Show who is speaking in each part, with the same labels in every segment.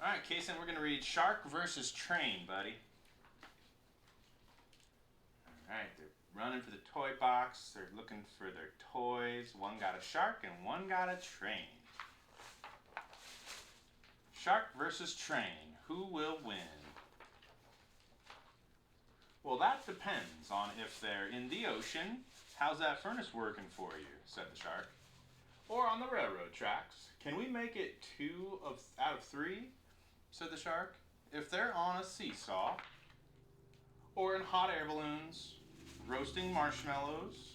Speaker 1: Alright, Kason, we're going to read Shark versus Train, buddy. Alright, they're running for the toy box. They're looking for their toys. One got a shark and one got a train. Shark versus train. Who will win? Well, that depends on if they're in the ocean. How's that furnace working for you? Said the shark. Or on the railroad tracks. Can we make it out of 3? Said the shark. If they're on a seesaw, or in hot air balloons, roasting marshmallows,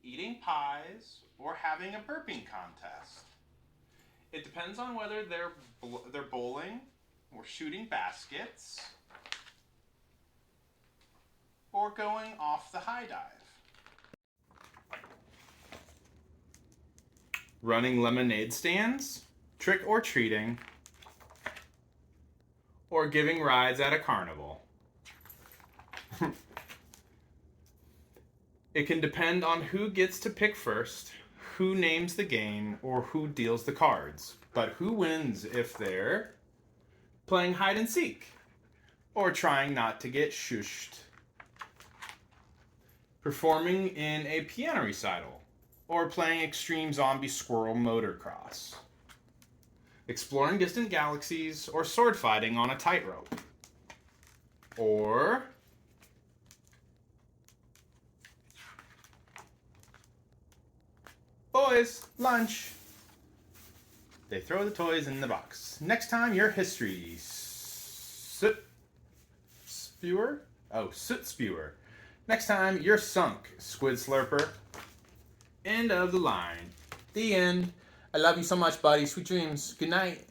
Speaker 1: eating pies, or having a burping contest. It depends on whether they're bowling, or shooting baskets, or going off the high dive. Running lemonade stands, trick or treating, or giving rides at a carnival. It can depend on who gets to pick first, who names the game, or who deals the cards. But who wins if they're playing hide and seek, or trying not to get shushed, performing in a piano recital, or playing extreme zombie squirrel motocross, exploring distant galaxies, or sword fighting on a tightrope, or boys, lunch. They throw the toys in the box. Next time, your history soot spewer. Soot spewer. Next time, you're sunk, squid slurper. End of the line. The end. I love you so much, buddy. Sweet dreams. Good night.